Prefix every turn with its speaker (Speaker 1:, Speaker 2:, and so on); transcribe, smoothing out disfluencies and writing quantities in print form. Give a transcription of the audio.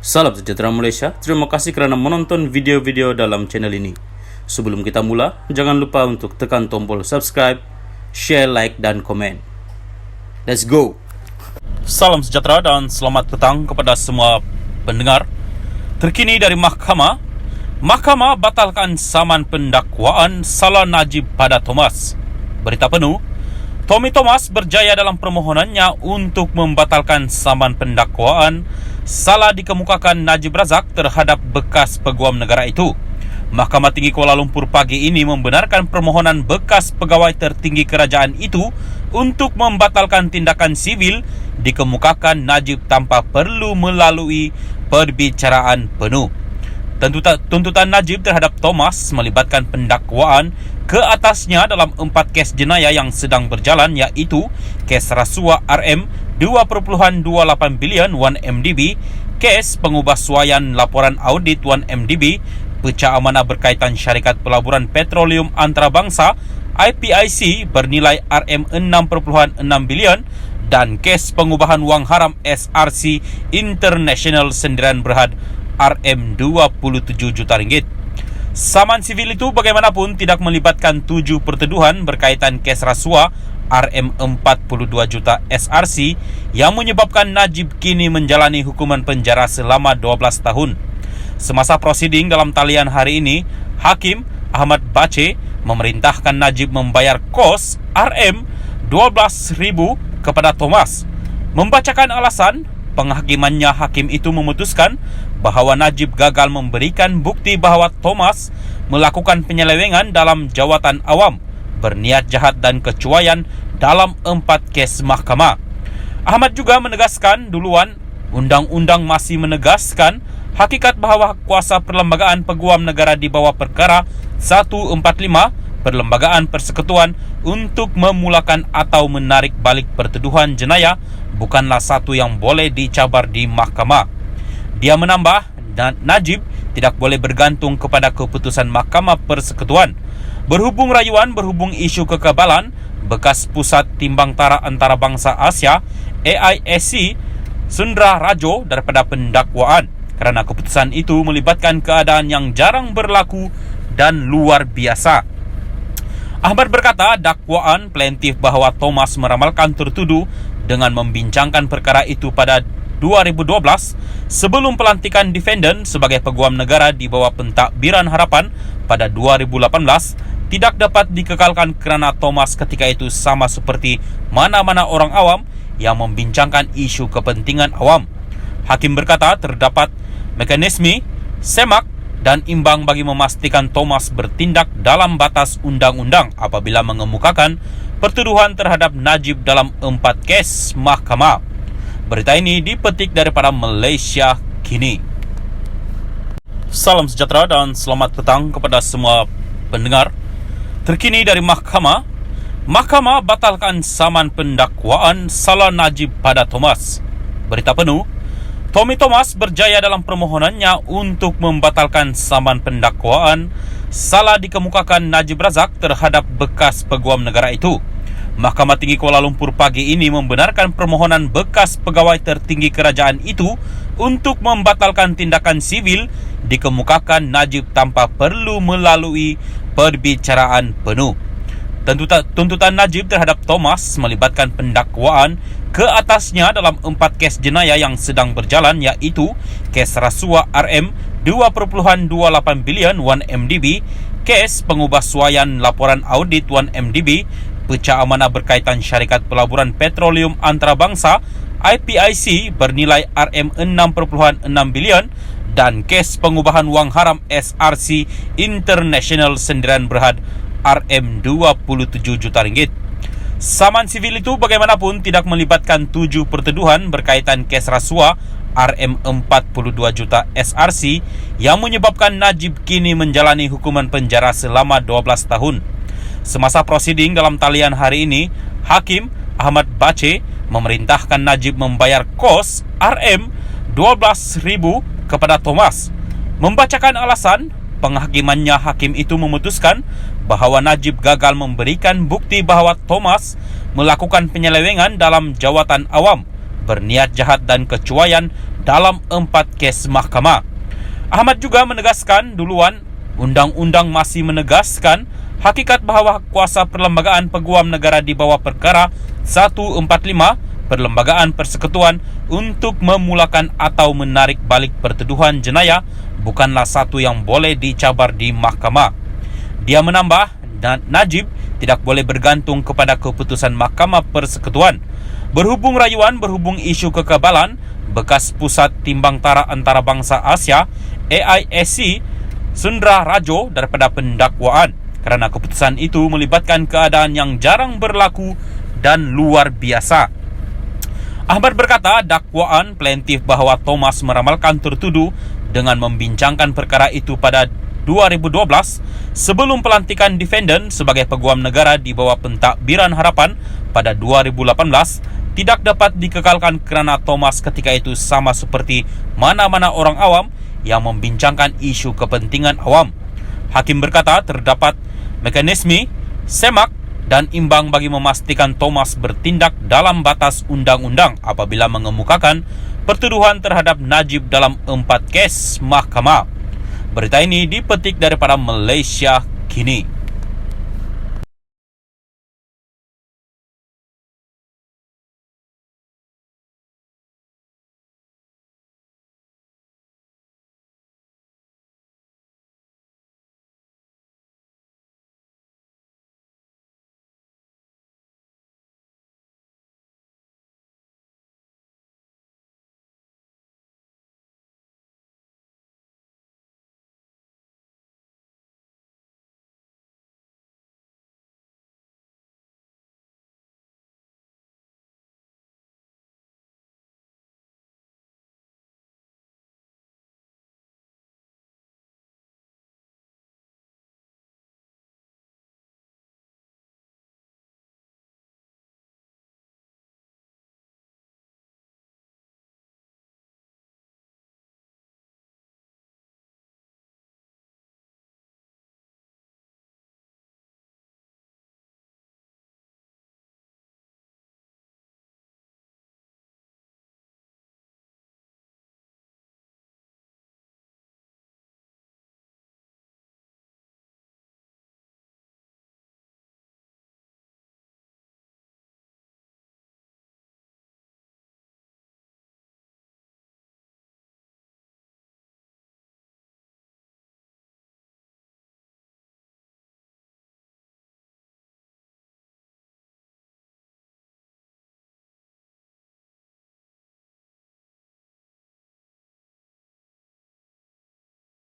Speaker 1: Salam sejahtera Malaysia, terima kasih kerana menonton video-video dalam channel ini. Sebelum kita mula, jangan lupa untuk tekan tombol subscribe, share, like dan komen. Let's go!
Speaker 2: Salam sejahtera dan selamat petang kepada semua pendengar. Terkini dari Mahkamah, Mahkamah batalkan saman pendakwaan salah Najib pada Thomas. Berita penuh, Tommy Thomas berjaya dalam permohonannya untuk membatalkan saman pendakwaan salah dikemukakan Najib Razak terhadap bekas peguam negara itu. Mahkamah Tinggi Kuala Lumpur pagi ini membenarkan permohonan bekas pegawai tertinggi kerajaan itu untuk membatalkan tindakan sivil dikemukakan Najib tanpa perlu melalui perbicaraan penuh. Tuntutan Najib terhadap Thomas melibatkan pendakwaan ke atasnya dalam 4 kes jenayah yang sedang berjalan, iaitu kes rasuah RM 2.28 bilion 1MDB, kes pengubahsuaian laporan audit 1MDB, pecah amanah berkaitan syarikat pelaburan petroleum antarabangsa IPIC bernilai RM 6.6 bilion dan kes pengubahan wang haram SRC International Sendirian Berhad RM 27 juta ringgit. Saman sivil itu bagaimanapun tidak melibatkan 7 pertuduhan berkaitan kes rasuah RM 42 juta SRC yang menyebabkan Najib kini menjalani hukuman penjara selama 12 tahun. Semasa prosiding dalam talian hari ini, Hakim Ahmad Bache memerintahkan Najib membayar kos RM 12,000 kepada Thomas. Membacakan alasan, penghakimannya hakim itu memutuskan bahawa Najib gagal memberikan bukti bahawa Thomas melakukan penyelewengan dalam jawatan awam, berniat jahat dan kecuaian dalam 4 kes mahkamah. Ahmad juga menegaskan duluan, undang-undang masih menegaskan hakikat bahawa kuasa perlembagaan peguam negara di bawah perkara 145 Perlembagaan Persekutuan untuk memulakan atau menarik balik pertuduhan jenayah bukanlah satu yang boleh dicabar di mahkamah. Dia menambah, Najib tidak boleh bergantung kepada keputusan Mahkamah Persekutuan. Berhubung isu kekebalan, bekas Pusat Timbang Tara Antarabangsa Asia AISC Sundra Rajo daripada pendakwaan kerana keputusan itu melibatkan keadaan yang jarang berlaku dan luar biasa. Ahmad berkata dakwaan plaintiff bahawa Thomas meramalkan tertuduh dengan membincangkan perkara itu pada 2012 sebelum pelantikan defendant sebagai peguam negara di bawah pentadbiran harapan pada 2018 tidak dapat dikekalkan kerana Thomas ketika itu sama seperti mana-mana orang awam yang membincangkan isu kepentingan awam. Hakim berkata terdapat mekanisme semak dan imbang bagi memastikan Thomas bertindak dalam batas undang-undang apabila mengemukakan pertuduhan terhadap Najib dalam 4 kes mahkamah. Berita ini dipetik daripada Malaysia Kini. Salam sejahtera dan selamat petang kepada semua pendengar. Terkini dari Mahkamah, Mahkamah batalkan saman pendakwaan salah Najib pada Thomas. Berita penuh, Tommy Thomas berjaya dalam permohonannya untuk membatalkan saman pendakwaan salah dikemukakan Najib Razak terhadap bekas peguam negara itu. Mahkamah Tinggi Kuala Lumpur pagi ini membenarkan permohonan bekas pegawai tertinggi kerajaan itu untuk membatalkan tindakan sivil dikemukakan Najib tanpa perlu melalui perbicaraan penuh. Tuntutan Najib terhadap Thomas melibatkan pendakwaan ke atasnya dalam 4 kes jenayah yang sedang berjalan, iaitu kes rasuah RM 2.28 bilion 1MDB, kes pengubahsuaian laporan audit 1MDB, pecah amanah berkaitan syarikat pelaburan petroleum antarabangsa IPIC bernilai RM 6.6 bilion dan kes pengubahan wang haram SRC International Sendirian Berhad RM 27 juta ringgit. Saman sivil itu bagaimanapun tidak melibatkan 7 pertuduhan berkaitan kes rasuah RM 42 juta SRC yang menyebabkan Najib kini menjalani hukuman penjara selama 12 tahun. Semasa prosiding dalam talian hari ini, Hakim Ahmad Bache memerintahkan Najib membayar kos RM 12,000 kepada Thomas. Membacakan alasan, penghakimannya hakim itu memutuskan bahawa Najib gagal memberikan bukti bahawa Thomas melakukan penyelewengan dalam jawatan awam, berniat jahat dan kecuaian dalam 4 kes mahkamah. Ahmad juga menegaskan duluan, undang-undang masih menegaskan hakikat bahawa hak kuasa perlembagaan peguam negara di bawah perkara 145 Perlembagaan Persekutuan untuk memulakan atau menarik balik pertuduhan jenayah bukanlah satu yang boleh dicabar di mahkamah. Dia menambah, Najib tidak boleh bergantung kepada keputusan Mahkamah Persekutuan. Berhubung isu kekebalan, bekas Pusat Timbang Tara Antarabangsa Asia AISC Sundra Rajo daripada pendakwaan kerana keputusan itu melibatkan keadaan yang jarang berlaku dan luar biasa. Ahmad berkata dakwaan plaintiff bahawa Thomas meramalkan tertuduh dengan membincangkan perkara itu pada 2012 sebelum pelantikan defendant sebagai peguam negara di bawah pentadbiran harapan pada 2018 tidak dapat dikekalkan kerana Thomas ketika itu sama seperti mana-mana orang awam yang membincangkan isu kepentingan awam. Hakim berkata terdapat mekanisme semak dan imbang bagi memastikan Thomas bertindak dalam batas undang-undang apabila mengemukakan pertuduhan terhadap Najib dalam 4 kes mahkamah. Berita ini dipetik daripada Malaysia Kini.